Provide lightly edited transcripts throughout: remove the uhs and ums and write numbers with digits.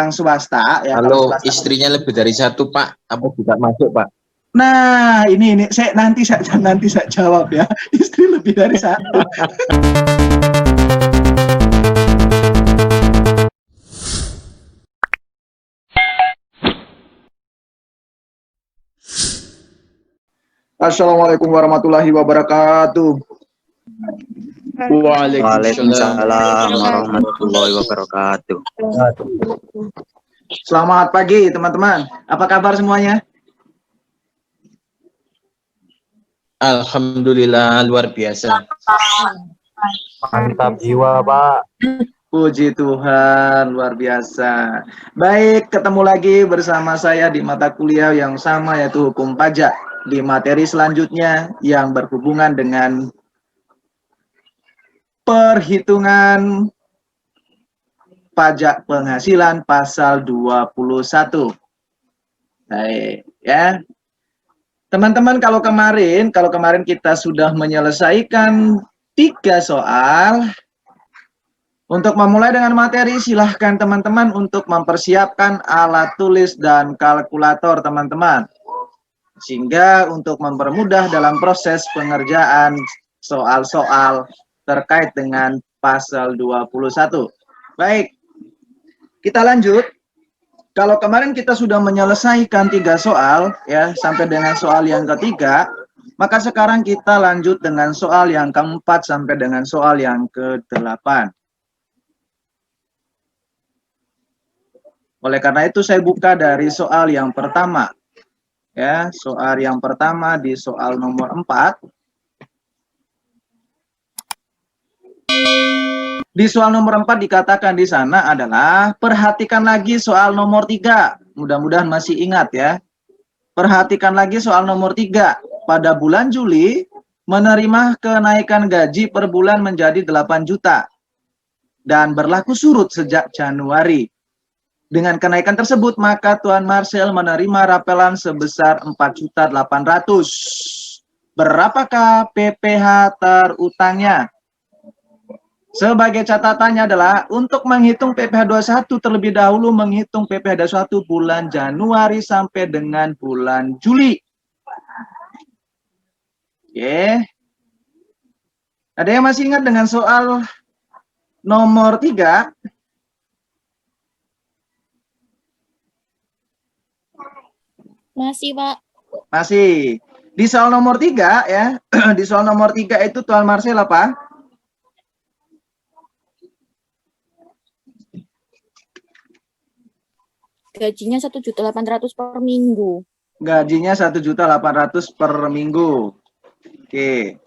yang swasta ya. Kalau Kalau swasta, istrinya lebih dari satu, Pak, apa juga masuk, Pak? nah ini nanti saya jawab ya. Istri lebih dari satu. Assalamualaikum warahmatullahi wabarakatuh. Waalaikumsalam warahmatullahi wabarakatuh. Selamat pagi teman-teman. Apa kabar semuanya? Alhamdulillah, luar biasa. Mantap jiwa, Pak. Puji Tuhan, luar biasa. Baik, ketemu lagi bersama saya di mata kuliah yang sama, yaitu hukum pajak. Di materi selanjutnya yang berhubungan dengan perhitungan pajak penghasilan pasal 21. Baik, ya. Teman-teman, kalau kemarin kita sudah menyelesaikan 3 soal. Untuk memulai dengan materi, silahkan teman-teman untuk mempersiapkan alat tulis dan kalkulator teman-teman. Sehingga untuk mempermudah dalam proses pengerjaan soal-soal terkait dengan pasal 21. Baik, kita lanjut. Kalau kemarin kita sudah menyelesaikan 3 soal, ya, sampai dengan soal yang ketiga, maka sekarang kita lanjut dengan soal yang keempat sampai dengan soal yang ke-8. Oleh karena itu saya buka dari soal yang pertama. Ya, soal yang pertama di soal nomor 4. Di soal nomor 4 dikatakan di sana adalah perhatikan lagi soal nomor 3. Mudah-mudahan masih ingat ya. Perhatikan lagi soal nomor 3. Pada bulan Juli menerima kenaikan gaji per bulan menjadi 8 juta dan berlaku surut sejak Januari. Dengan kenaikan tersebut, maka Tuan Marcel menerima rapelan sebesar 4.800.000. Berapakah PPh terutangnya? Sebagai catatannya adalah untuk menghitung PPh 21 terlebih dahulu menghitung PPh 21 bulan Januari sampai dengan bulan Juli. Oke. Ada yang masih ingat dengan soal nomor 3? Masih, Pak. Masih. Di soal nomor 3 ya. Di soal nomor 3 itu Tuan Marcel apa? Gajinya 1.800.000 per minggu. Gajinya 1.800.000 per minggu. Oke.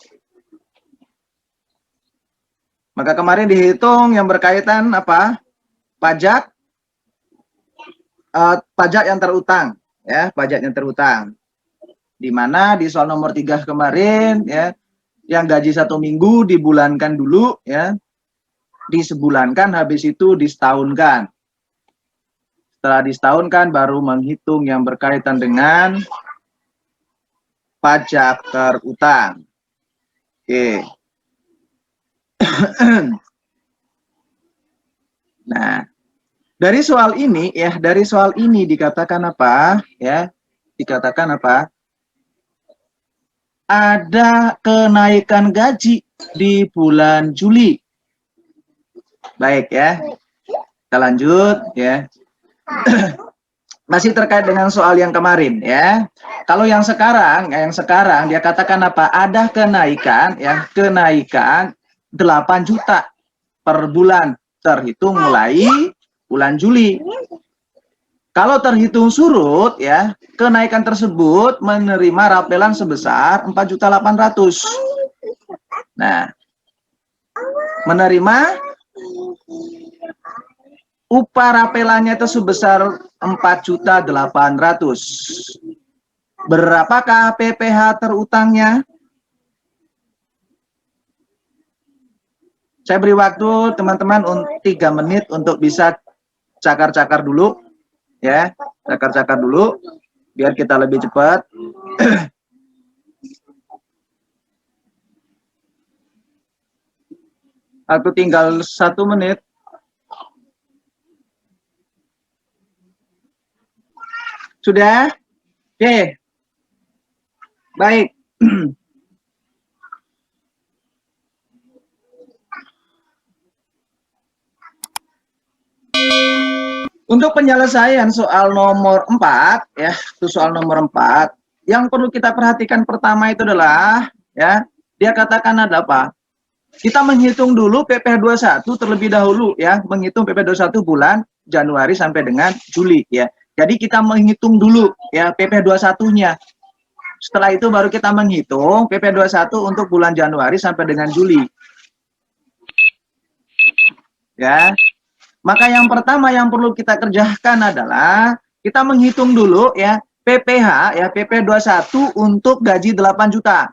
Maka kemarin dihitung yang berkaitan apa? Pajak pajak yang terutang, ya, pajak yang terutang. Di mana di soal nomor 3 kemarin ya, yang gaji 1 minggu dibulankan dulu ya. Disebulankan, habis itu disetahunkan. Setelah disetahunkan baru menghitung yang berkaitan dengan pajak terutang. Oke. Nah, dari soal ini ya, dari soal ini dikatakan apa? Ya, dikatakan apa? Ada kenaikan gaji di bulan Juli. Baik ya. Kita lanjut ya. Masih terkait dengan soal yang kemarin ya. Kalau yang sekarang dia katakan apa? Ada kenaikan ya, kenaikan 8 juta per bulan terhitung mulai bulan Juli. Kalau terhitung surut ya, kenaikan tersebut menerima rapelan sebesar 4.800.000. Nah, menerima upah rapelannya itu sebesar 4.800.000. Berapakah PPh terutangnya? Saya beri waktu teman-teman 3 menit untuk bisa cakar-cakar dulu. Ya, cakar-cakar dulu biar kita lebih cepat. Aku tinggal 1 menit. Sudah? Oke. Baik. Untuk penyelesaian soal nomor 4, ya, itu soal nomor 4, yang perlu kita perhatikan pertama itu adalah, ya, dia katakan ada apa? Kita menghitung dulu PPh 21 terlebih dahulu, ya, menghitung PPh 21 bulan Januari sampai dengan Juli, ya. Jadi kita menghitung dulu, ya, PPh 21-nya. Setelah itu baru kita menghitung PPh 21 untuk bulan Januari sampai dengan Juli. Ya. Maka yang pertama yang perlu kita kerjakan adalah kita menghitung dulu, ya, PPh, ya, PPh 21 untuk gaji 8 juta.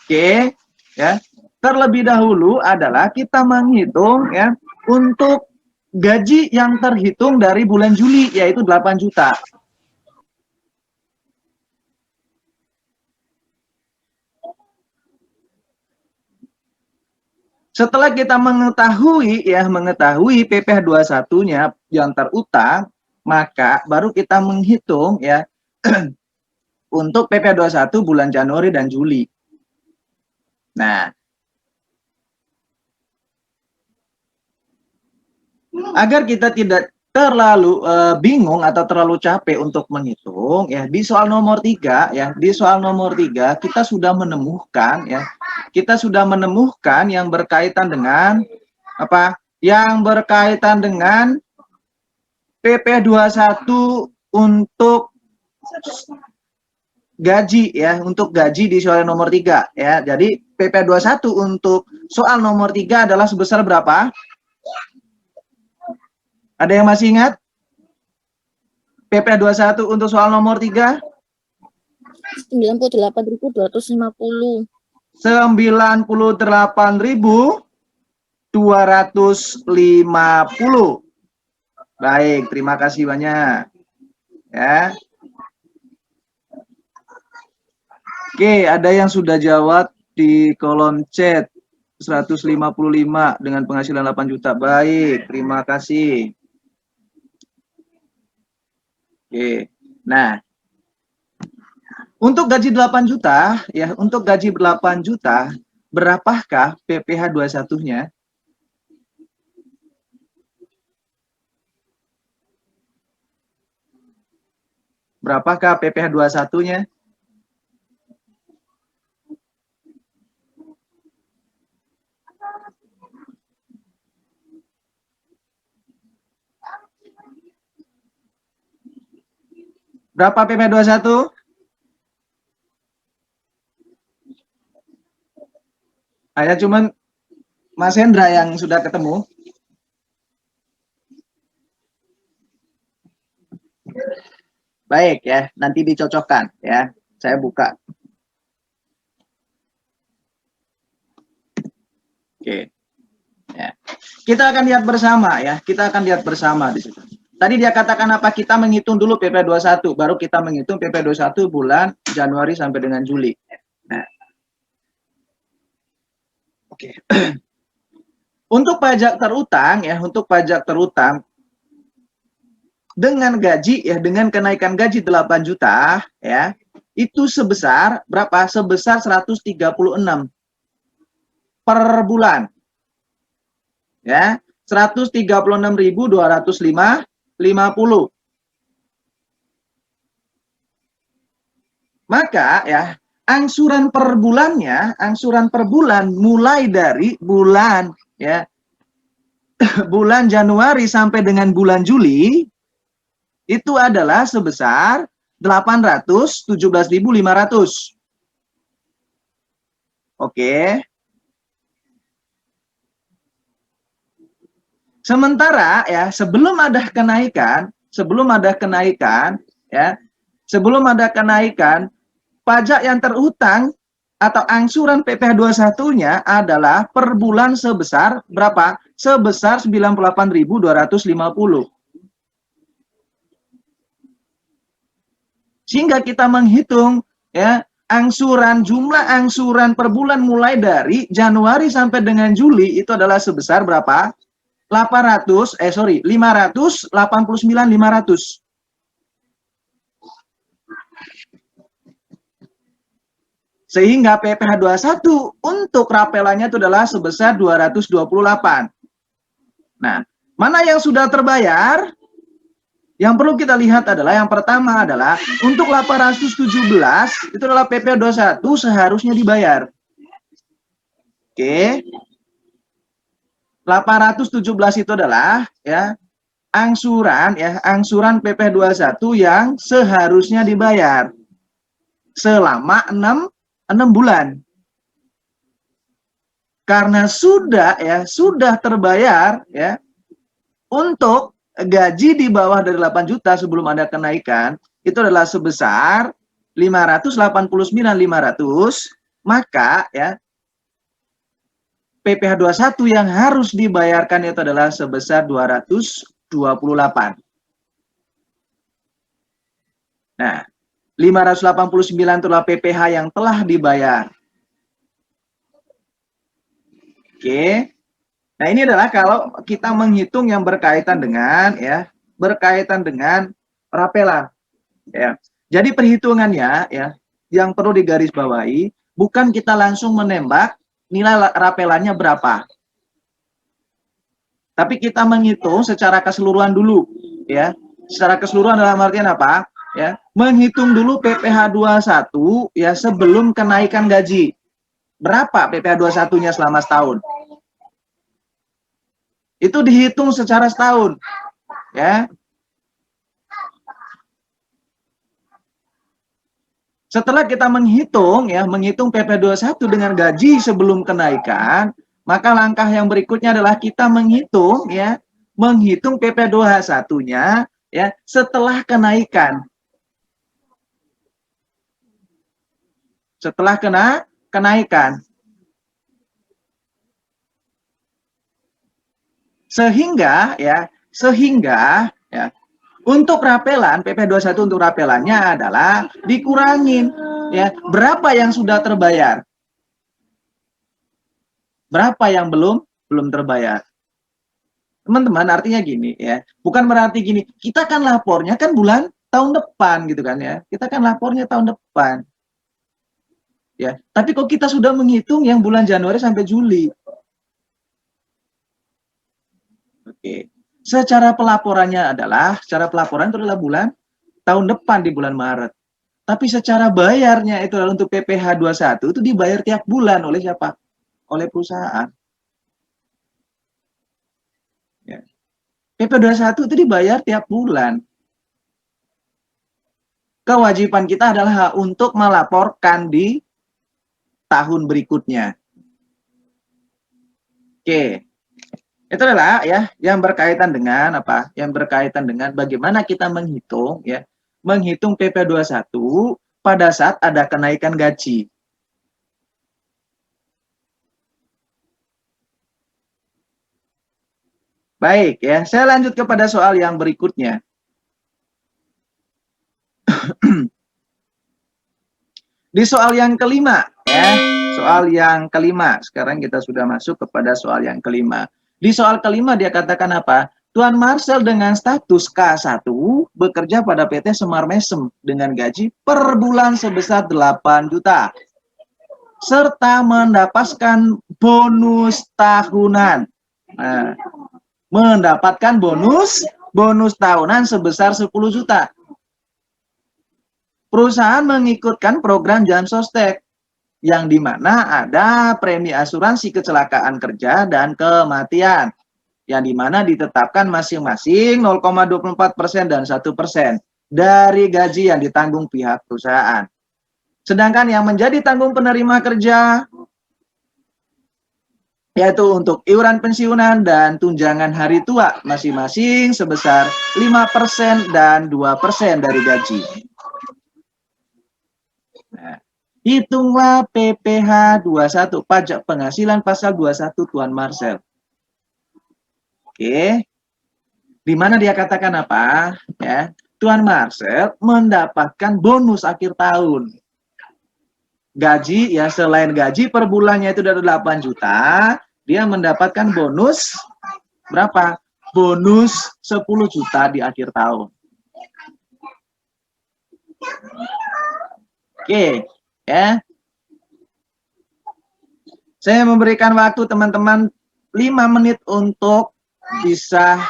Oke, ya. Terlebih dahulu adalah kita menghitung, ya, untuk gaji yang terhitung dari bulan Juli, yaitu 8 juta. Setelah kita mengetahui, ya, mengetahui PPh 21-nya yang terutang, maka baru kita menghitung, ya, untuk PPh 21 bulan Januari dan Juli. Nah, agar kita tidak terlalu bingung atau terlalu capek untuk menghitung, ya, di soal nomor 3, ya, di soal nomor 3 kita sudah menemukan, ya, kita sudah menemukan yang berkaitan dengan apa? Yang berkaitan dengan PPh 21 untuk gaji, ya, untuk gaji di soal nomor 3, ya. Jadi PPh 21 untuk soal nomor 3 adalah sebesar berapa? Ada yang masih ingat? PPh 21 untuk soal nomor 3? 98.250. 98.250. Baik, terima kasih banyak. Ya. Oke, ada yang sudah jawab di kolom chat. 155 dengan penghasilan 8 juta. Baik, terima kasih. Oke. Nah, untuk gaji 8 juta, ya, untuk gaji 8 juta, berapakah PPh 21-nya? Berapakah PPh 21-nya? Berapa PPh 21? Saya cuman Mas Hendra yang sudah ketemu. Baik, ya, nanti dicocokkan, ya. Saya buka. Oke. Ya. Kita akan lihat bersama, ya. Kita akan lihat bersama di situ. Tadi dia katakan apa? Kita menghitung dulu PPh 21, baru kita menghitung PPh 21 bulan Januari sampai dengan Juli. Nah. Oke. Untuk pajak terutang, ya, untuk pajak terutang dengan gaji, ya, dengan kenaikan gaji 8 juta, ya, itu sebesar berapa? Sebesar 136 per bulan. Ya, 136.250. Maka, ya, angsuran per bulannya, angsuran per bulan mulai dari bulan, ya, bulan Januari sampai dengan bulan Juli itu adalah sebesar 817.500. Oke. Sementara, ya, sebelum ada kenaikan, ya, sebelum ada kenaikan, pajak yang terutang atau angsuran PPh 21-nya adalah per bulan sebesar berapa? Sebesar 98.250. Sehingga kita menghitung, ya, angsuran, jumlah angsuran per bulan mulai dari Januari sampai dengan Juli itu adalah sebesar berapa? 589.500. Sehingga PPh 21 untuk rapelannya itu adalah sebesar 228. Nah, mana yang sudah terbayar? Yang perlu kita lihat adalah yang pertama adalah untuk 817 itu adalah PPh 21 seharusnya dibayar. Oke. 817 itu adalah ya angsuran PPh 21 yang seharusnya dibayar selama 6 bulan. Karena sudah terbayar ya untuk gaji di bawah dari 8 juta sebelum ada kenaikan itu adalah sebesar 589.500, maka ya PPh 21 yang harus dibayarkan itu adalah sebesar 228. Nah, 589 itulah PPh yang telah dibayar. Oke. Nah, ini adalah kalau kita menghitung yang berkaitan dengan rapelan. Ya. Jadi perhitungannya ya yang perlu digarisbawahi bukan kita langsung menembak nilai rapelannya berapa. Tapi kita menghitung secara keseluruhan dulu ya. Secara keseluruhan dalam artian apa? Ya, menghitung dulu PPh 21 ya sebelum kenaikan gaji. Berapa PPh 21-nya selama setahun? Itu dihitung secara setahun. Ya. Setelah kita menghitung PPh 21 dengan gaji sebelum kenaikan, maka langkah yang berikutnya adalah kita menghitung PPh 21-nya ya setelah kenaikan. Setelah kenaikan. Sehingga untuk rapelan PPh 21 untuk rapelannya adalah dikurangin ya berapa yang sudah terbayar. Berapa yang belum terbayar. Teman-teman, artinya gini ya. Bukan berarti gini, kita kan lapornya kan bulan tahun depan gitu kan ya. Kita kan lapornya tahun depan. Ya, tapi kok kita sudah menghitung yang bulan Januari sampai Juli. Oke. Secara pelaporan itu adalah bulan tahun depan di bulan Maret. Tapi secara bayarnya itu adalah untuk PPh 21 itu dibayar tiap bulan oleh siapa? Oleh perusahaan. Ya. PPh 21 itu dibayar tiap bulan. Kewajiban kita adalah untuk melaporkan di tahun berikutnya. Oke. Itu adalah ya yang berkaitan dengan apa? Yang berkaitan dengan bagaimana kita menghitung PPh 21 pada saat ada kenaikan gaji. Baik ya, saya lanjut kepada soal yang berikutnya. Di soal yang kelima ya, sekarang kita sudah masuk kepada soal yang kelima. Di soal kelima dia katakan apa? Tuan Marcel dengan status K1 bekerja pada PT Semar Mesem dengan gaji per bulan sebesar 8 juta. Serta mendapatkan bonus tahunan. Nah, mendapatkan bonus tahunan sebesar 10 juta. Perusahaan mengikutkan program Jam Sostek yang dimana ada premi asuransi kecelakaan kerja dan kematian yang dimana ditetapkan masing-masing 0,24% dan 1% dari gaji yang ditanggung pihak perusahaan. Sedangkan yang menjadi tanggung penerima kerja yaitu untuk iuran pensiunan dan tunjangan hari tua masing-masing sebesar 5% dan 2% dari gaji. Nah, hitunglah PPh 21 pajak penghasilan pasal 21 Tuan Marcel. Oke. Di mana dia katakan apa? Ya, Tuan Marcel mendapatkan bonus akhir tahun. Gaji ya selain gaji per bulannya itu dari 8 juta, dia mendapatkan bonus berapa? Bonus 10 juta di akhir tahun. Oke, ya. Saya memberikan waktu teman-teman 5 menit untuk bisa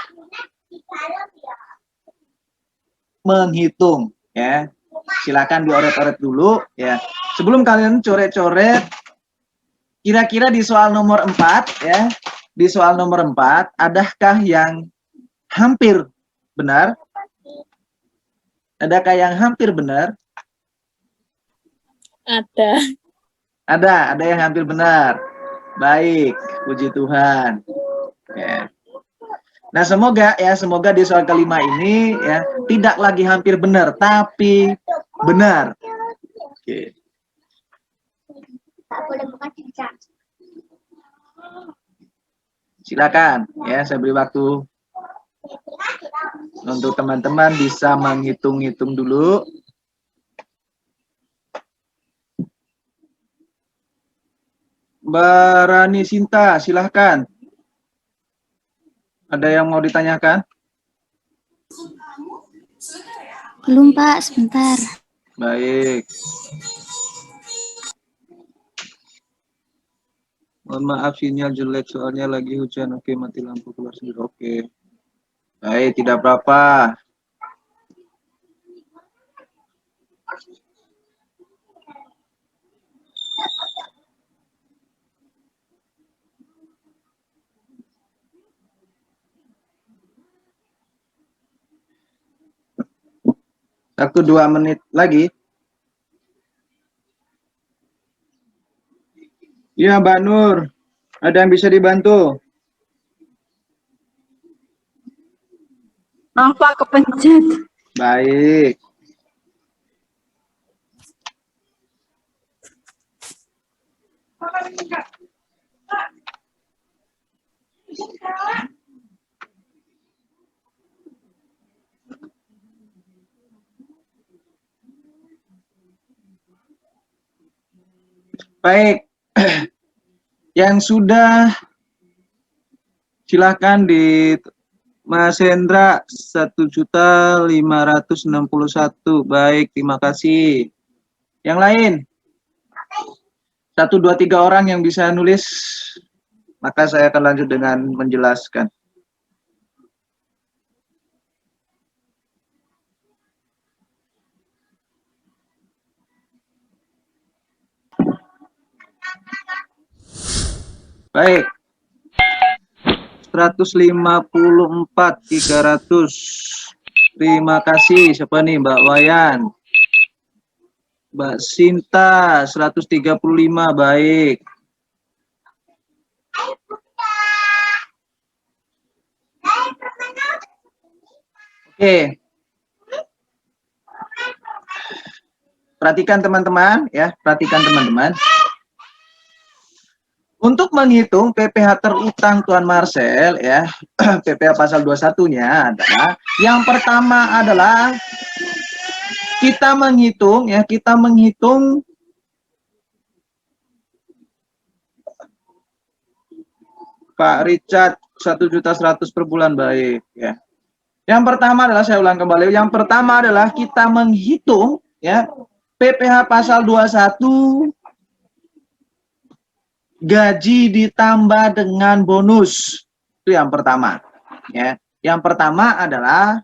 menghitung, ya. Silakan dioret-oret dulu, ya. Sebelum kalian coret-coret, kira-kira di soal nomor 4, ya. Di soal nomor 4, adakah yang hampir benar? Adakah yang hampir benar? Ada. Ada yang hampir benar. Baik, puji Tuhan. Ya. Nah, semoga di soal kelima ini ya tidak lagi hampir benar, tapi benar. Oke. Silakan, ya, saya beri waktu untuk teman-teman bisa menghitung-hitung dulu. Mbak Rani Sinta, silahkan. Ada yang mau ditanyakan? Belum, Pak, sebentar. Baik. Mohon maaf sinyal jelek soalnya lagi hujan. Oke, mati lampu keluar sendiri. Oke. Baik, tidak apa-apa. Waktu 2 menit lagi. Iya, Mbak Nur. Ada yang bisa dibantu? Maaf Pak, kepencet. Baik. Baik. Yang sudah silakan di Mas Hendra 1.561. Baik, terima kasih. Yang lain? 1, 2, 3 orang yang bisa nulis. Maka saya akan lanjut dengan menjelaskan. Baik. 154, 300. Terima kasih. Siapa nih? Mbak Wayan. Mbak Sinta, 135. Baik. Oke. Perhatikan teman-teman, ya. Perhatikan teman-teman. Untuk menghitung PPh terutang Tuan Marcel, ya, PPh pasal 21-nya adalah, yang pertama adalah kita menghitung, ya, Pak Richard 1.100.000 per bulan, baik, ya. Yang pertama adalah, saya ulang kembali, yang pertama adalah kita menghitung, ya, PPh pasal 21 gaji ditambah dengan bonus. Itu yang pertama, ya. Yang pertama adalah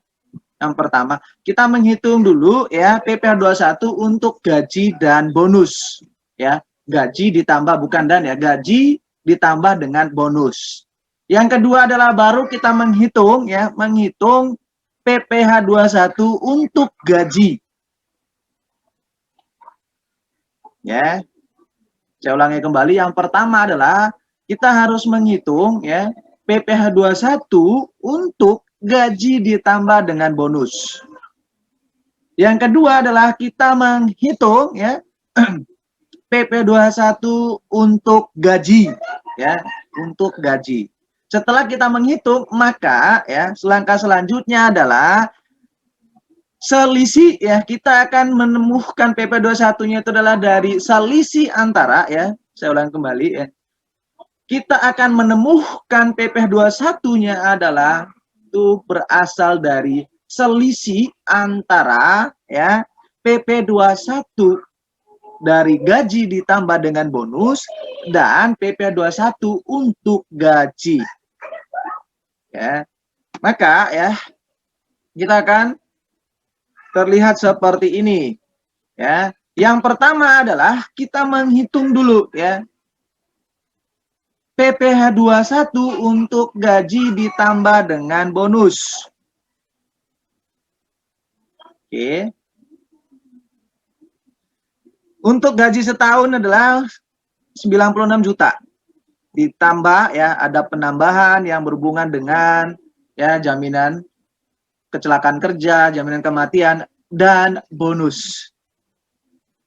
kita menghitung dulu, ya, PPh 21 untuk gaji dan bonus, ya. Gaji ditambah, bukan dan, ya, gaji ditambah dengan bonus. Yang kedua adalah baru kita menghitung, ya, menghitung PPh 21 untuk gaji. Ya. Saya ulangi kembali, yang pertama adalah kita harus menghitung, ya, PPh 21 untuk gaji ditambah dengan bonus. Yang kedua adalah kita menghitung, ya, PPh 21 untuk gaji, ya, untuk gaji. Setelah kita menghitung, maka, ya, langkah selanjutnya adalah selisih, ya, kita akan menemukan PPh 21-nya itu adalah dari selisih antara, ya, saya ulang kembali, ya, kita akan menemukan PPh 21-nya adalah itu berasal dari selisih antara ya PP 21 dari gaji ditambah dengan bonus dan PP 21 untuk gaji. Ya. Maka ya kita akan terlihat seperti ini. Ya. Yang pertama adalah kita menghitung dulu ya. PPh 21 untuk gaji ditambah dengan bonus. Oke. Untuk gaji setahun adalah 96 juta. Ditambah ya ada penambahan yang berhubungan dengan ya jaminan kecelakaan kerja, jaminan kematian dan bonus.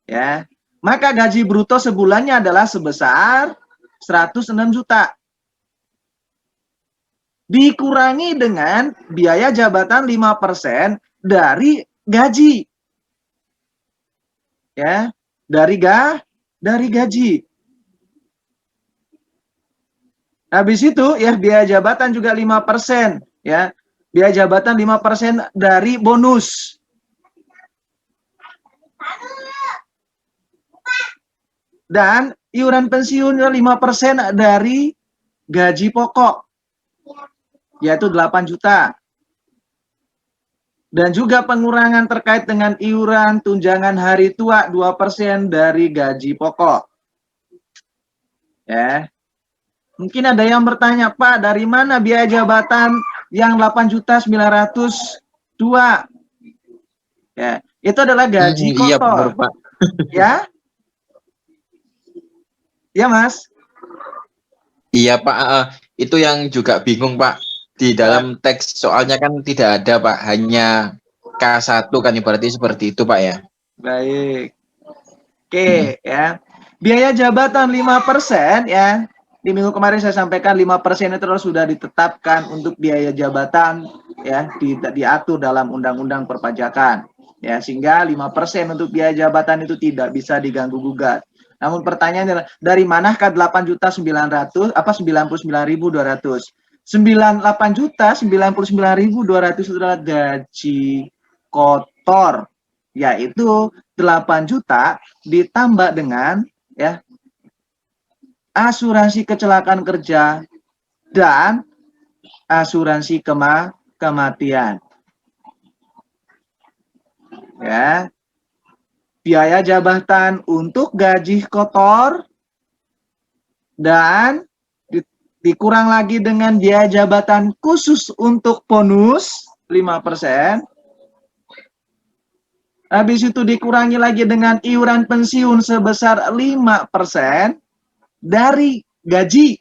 Ya. Maka gaji bruto sebulannya adalah sebesar 106 juta. Dikurangi dengan biaya jabatan 5% dari gaji. Ya, dari gaji. Habis itu ya biaya jabatan juga 5%, ya. Biaya jabatan 5% dari bonus. Dan iuran pensiun 5% dari gaji pokok, yaitu 8 juta. Dan juga pengurangan terkait dengan iuran tunjangan hari tua 2% dari gaji pokok. Ya. Mungkin ada yang bertanya, Pak, dari mana biaya jabatan yang 8.902? Ya, itu adalah gaji kotor. Iya, benar, Pak. Ya. Ya, Mas. Iya, Pak. Itu yang juga bingung, Pak. Di dalam teks soalnya kan tidak ada, Pak. Hanya K1 kan ibaratnya seperti itu, Pak ya. Baik. Oke, ya. Biaya jabatan 5% ya. Di minggu kemarin saya sampaikan 5% itu sudah ditetapkan untuk biaya jabatan ya, diatur dalam Undang-Undang Perpajakan. Ya, sehingga 5% untuk biaya jabatan itu tidak bisa diganggu gugat. Namun pertanyaannya adalah dari manakah 8.900 apa 99.200? 8.099.200 itu adalah gaji kotor, yaitu 8 juta ditambah dengan ya asuransi kecelakaan kerja dan asuransi kematian. Ya. Biaya jabatan untuk gaji kotor dan dikurang lagi dengan biaya jabatan khusus untuk bonus 5%. Habis itu dikurangi lagi dengan iuran pensiun sebesar 5% dari gaji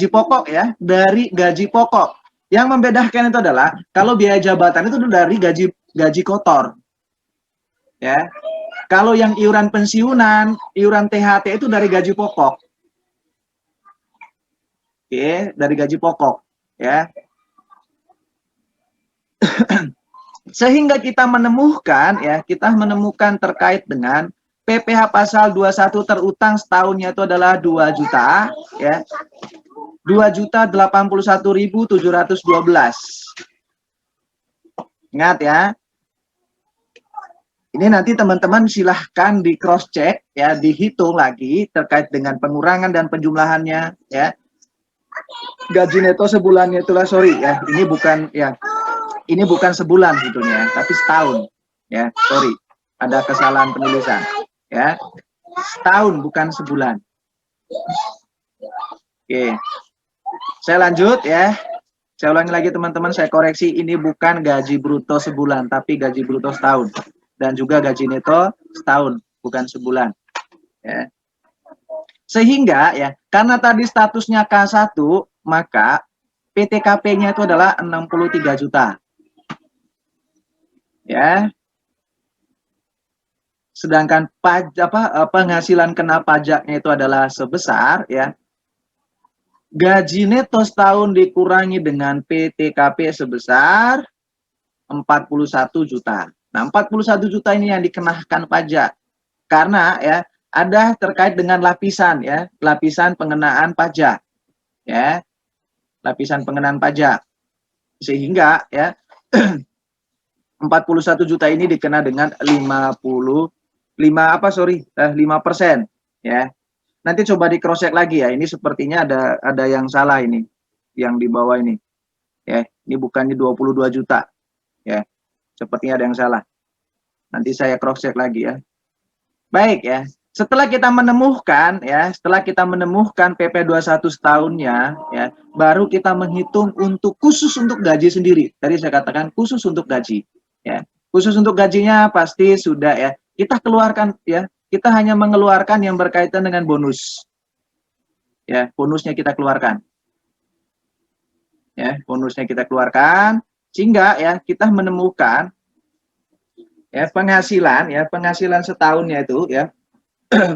pokok ya, dari gaji pokok. Yang membedakan itu adalah kalau biaya jabatan itu dari gaji kotor. Ya. Kalau yang iuran pensiunan, iuran THT itu dari gaji pokok. Oke, dari gaji pokok, ya. Sehingga kita menemukan terkait dengan PPh pasal 21 terutang setahunnya itu adalah 2 juta ya. 2.081.712. Ingat ya. Ini nanti teman-teman silahkan di cross check ya, dihitung lagi terkait dengan pengurangan dan penjumlahannya ya. Gaji neto sebulannya itulah ini bukan sebulan sebetulnya, tapi setahun ya. Sorry, ada kesalahan penulisan ya. Setahun bukan sebulan. Oke. Saya lanjut ya. Saya ulangi lagi teman-teman, saya koreksi, ini bukan gaji bruto sebulan tapi gaji bruto setahun. Dan juga gaji neto setahun, bukan sebulan. Ya. Sehingga ya, karena tadi statusnya K1, maka PTKP-nya itu adalah 63 juta. Ya. Sedangkan penghasilan kena pajaknya itu adalah sebesar ya, gaji neto setahun dikurangi dengan PTKP sebesar 41 juta. Nah, 41 juta ini yang dikenakan pajak. Karena ya ada terkait dengan lapisan ya, lapisan pengenaan pajak ya, lapisan pengenaan pajak. Sehingga ya 41 juta ini dikena dengan 5% ya. Nanti coba di cross check lagi ya. Ini sepertinya ada yang salah ini, yang di bawah ini. Ya, ini bukannya 22 juta. Ya. Sepertinya ada yang salah. Nanti saya cross check lagi ya. Baik ya. Setelah kita menemukan PP 21 setahunnya ya, baru kita menghitung khusus untuk gaji sendiri. Tadi saya katakan khusus untuk gaji ya. Khusus untuk gajinya pasti sudah ya. Kita keluarkan ya. Kita hanya mengeluarkan yang berkaitan dengan bonus. Ya, bonusnya kita keluarkan. Ya, bonusnya kita keluarkan sehingga ya kita menemukan ya penghasilan setahunnya itu ya.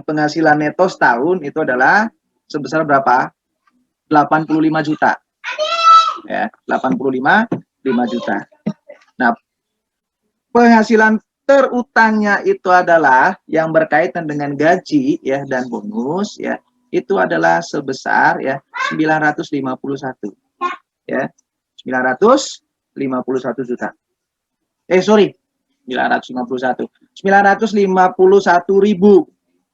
Penghasilan neto setahun itu adalah sebesar berapa? 85 juta. Ya, 85 juta. Nah, penghasilan terutangnya itu adalah yang berkaitan dengan gaji ya dan bonus ya. Itu adalah sebesar ya 951. Ya. 951 juta. 951.000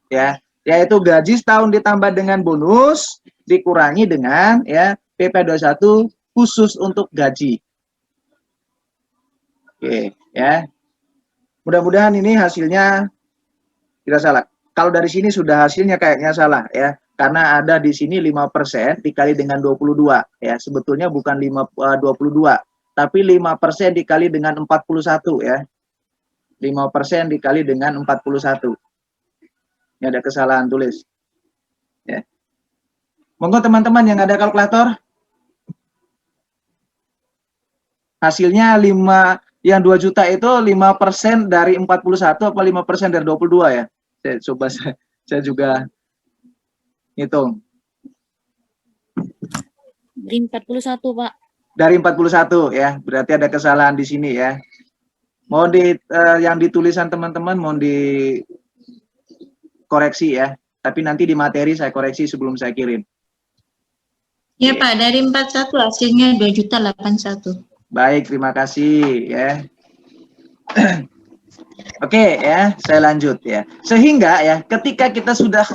ya, yaitu gaji setahun ditambah dengan bonus dikurangi dengan ya PP 21 khusus untuk gaji. Oke, ya. Mudah-mudahan ini hasilnya tidak salah. Kalau dari sini sudah hasilnya kayaknya salah ya, karena ada di sini 5% dikali dengan 22 ya. Sebetulnya bukan 22, tapi 5% dikali dengan 41 ya. 5% dikali dengan 41. Ini ada kesalahan tulis. Ya. Monggo teman-teman yang ada kalkulator. Hasilnya 2 juta itu 5% dari 41 apa 5% dari 22 ya? Saya juga hitung. Dari 41, Pak. Dari 41 ya, berarti ada kesalahan di sini ya. Mohon yang ditulisan teman-teman mohon dikoreksi ya. Tapi nanti di materi saya koreksi sebelum saya kirim. Ya Pak, dari 41 hasilnya 2.081. Baik, terima kasih ya. Oke ya, saya lanjut ya. Sehingga ya, ketika kita sudah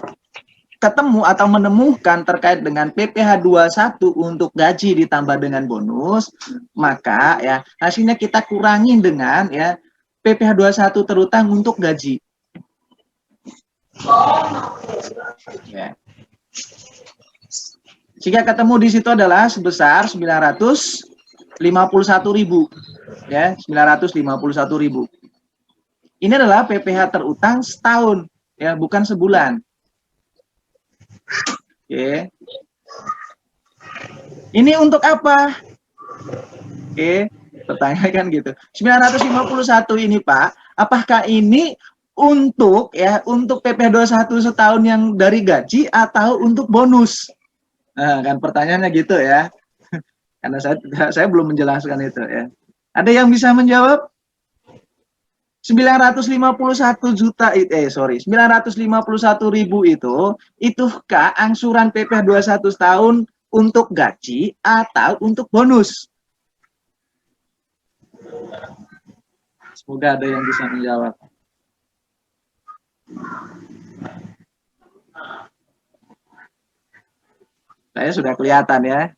ketemu atau menemukan terkait dengan PPh 21 untuk gaji ditambah dengan bonus, maka ya hasilnya kita kurangi dengan ya PPh 21 terutang untuk gaji. Ya. Sehingga ketemu di situ adalah sebesar 951.000 ya, 951.000. Ini adalah PPh terutang setahun ya, bukan sebulan. Oke. Ini untuk apa? Oke, pertanyaan kan gitu. 951 ini Pak, apakah ini untuk PPh 21 setahun yang dari gaji atau untuk bonus? Nah, kan pertanyaannya gitu ya. Karena saya belum menjelaskan itu ya. Ada yang bisa menjawab? 951.000 itukah angsuran PPh 21 tahun untuk gaji atau untuk bonus? Semoga ada yang bisa menjawab. Saya sudah kelihatan ya.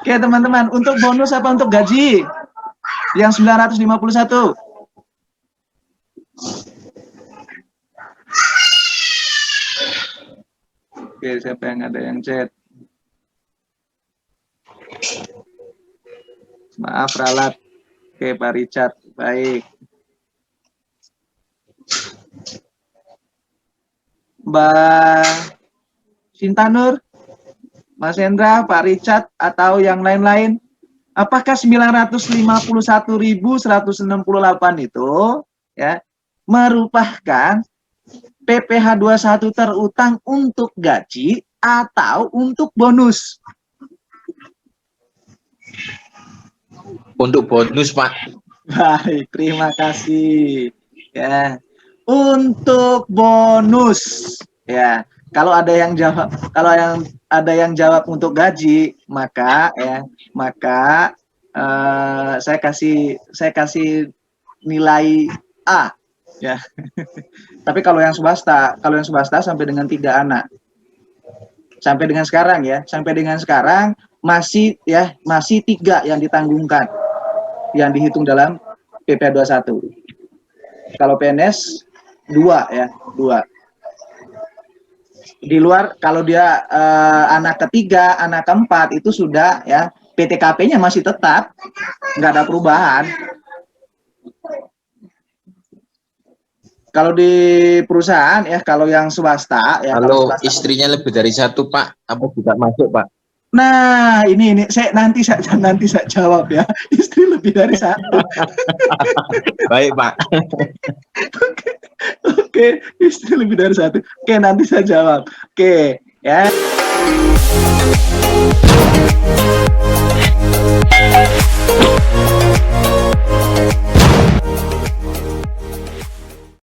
Oke teman-teman, untuk bonus apa untuk gaji? Yang 951. Oke, siapa yang ada yang chat? Maaf ralat. Oke, Pak Richard. Baik. Mbak Sintanur, Mas Hendra, Pak Richard, atau yang lain-lain, apakah 951.168 itu ya merupakan PPh 21 terutang untuk gaji atau untuk bonus? Untuk bonus, Pak. Baik, terima kasih. Ya. Untuk bonus, ya. Kalau ada yang jawab untuk gaji, maka saya kasih nilai A, ya. Tapi kalau yang swasta sampai dengan 3 anak. Sampai dengan sekarang masih 3 yang ditanggungkan, yang dihitung dalam PP 21. Kalau PNS 2 ya, 2. Di luar kalau dia anak ketiga, anak keempat itu sudah ya PTKP-nya masih tetap, nggak ada perubahan. Kalau di perusahaan ya, kalau yang swasta ya. Kalau istrinya lebih dari 1 Pak, apa juga masuk Pak? Nah, ini nanti saya jawab ya. Istri lebih dari 1. Baik Pak. Oke, istri lebih dari 1. Oke, nanti saya jawab. Oke, ya.